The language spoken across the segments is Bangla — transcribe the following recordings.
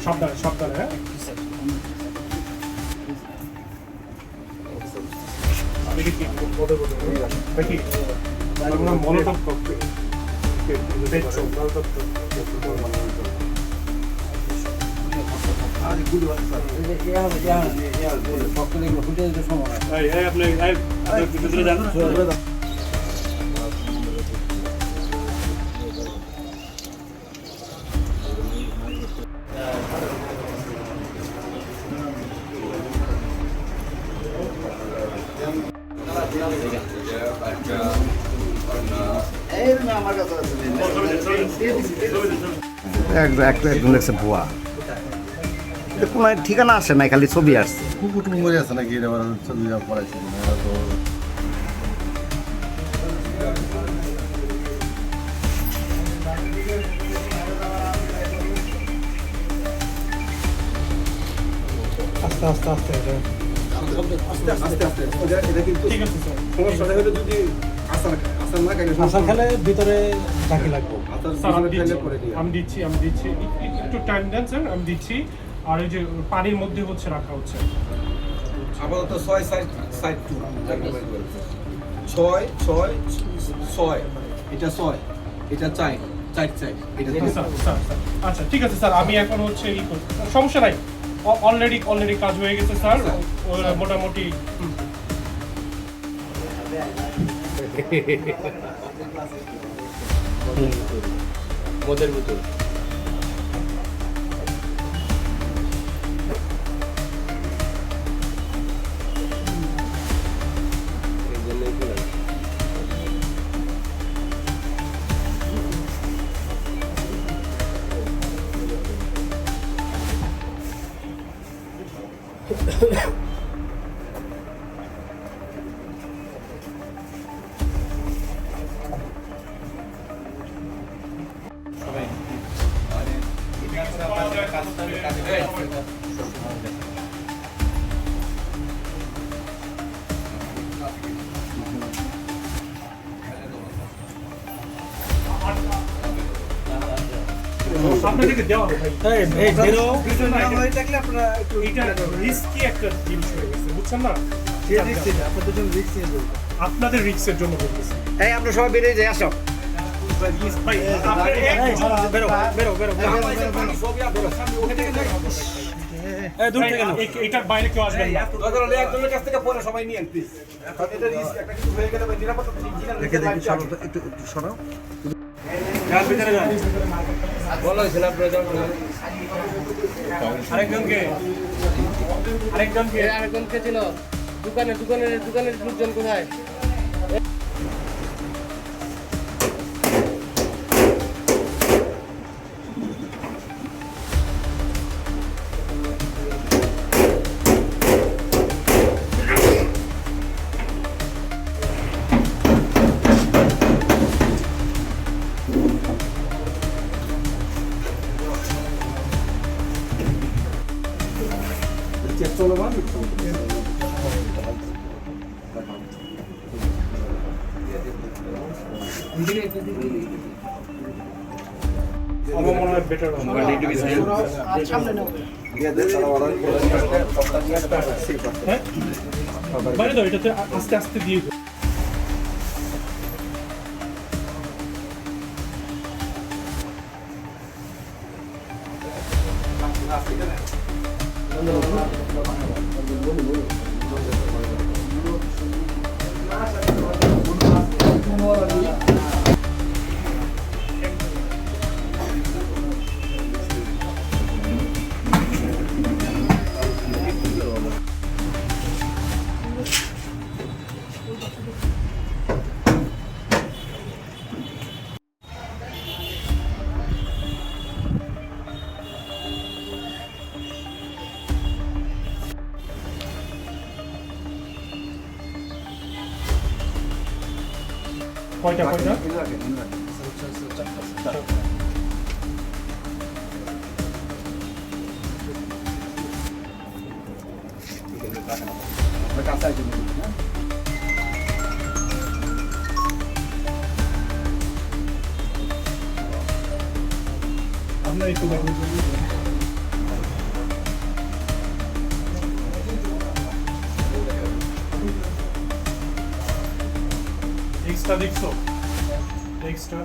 সাবধানে সাবধানে, হ্যাঁ দেখি দেখি মনোটপ করতে একদম লাগছে ভুয়া, কোনো ঠিকানা আসে না, খালি ছবি আসছে। কুকুর মরে আছে নাকি ছবি পড়াইছে তো আস্তে আস্তে আস্তে এটা কিন্তু ঠিক আছে স্যার। সমস্যাটা হলো যদি আসার না খাইলে আসার খেলে ভিতরে চাকি লাগবো। স্যার আমি দিচ্ছি আমি দিচ্ছি একটু টাইম দেন স্যার, আমি দিচ্ছি। আর এই যে পানির মধ্যে হচ্ছে রাখা হচ্ছে আপাতত 6 সাইড 2 6 6 6 এটা 6 এটা 4 4 এটা স্যার স্যার স্যার। আচ্ছা ঠিক আছে স্যার, আমি এখন হচ্ছে ই করি, সমস্যা নাই, অলরেডি কাজ হয়ে গেছে স্যার, মোটামুটি। মদের বোতল আপনাদেরকে দেওয়া হবে ভাই। এই বেরো এটা রিস্কি একটা জিনিস হয়ে গেছে, বুঝছেন না? আপনাদের রিস্কের জন্য বলতেছি এই আমরা সবাই বেরিয়ে যাই, আসো। ভাই। বেরো বেরো বেরো দূর থেকে নাও। এটার বাইরে কেউ আসবেন না। একজনের কাছ থেকে পরে সবাই নিয়েন প্লিজ। এটা রিস্ক একটা কিছু হয়ে গেলে নিরাপত্তা দেখে দেখি একটু সরাও। বলা হয়েছিল আপনারা আরেকজনকে ছিল দোকানের লোকজন কোথায়? আমার মনে হয় বেটার হবে। হ্যাঁ বাইরে দাও, এটাতে আস্তে আস্তে দিয়ে দাও। কয়টা কাঁচা আইটেম না আপনার একটু দেখুন এক্সট্রা দেখছো এক্সট্রা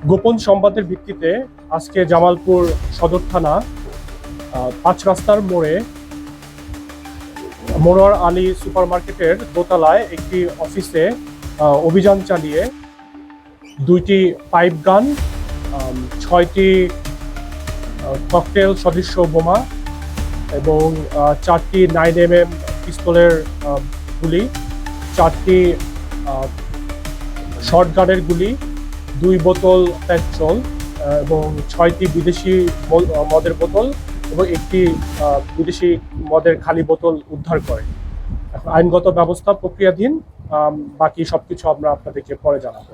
গোপন সংবাদের ভিত্তিতে আজকে জামালপুর সদর থানা 5 রাস্তার মোড়ে মনোয়ার আলী সুপারমার্কেটের দোতলায় একটি অফিসে অভিযান চালিয়ে 2টি পাইপ গান, 6টি ককটেল সদৃশ্য বোমা এবং 4টি 9mm পিস্তলের গুলি, 4টি শর্ট গানের গুলি, 2 বোতল পেট্রোল এবং 6টি বিদেশি মদের বোতল এবং একটি বিদেশি মদের খালি বোতল উদ্ধার করে। এখন আইনগত ব্যবস্থা প্রক্রিয়াধীন, বাকি সবকিছু আমরা আপনাদেরকে পরে জানাবো।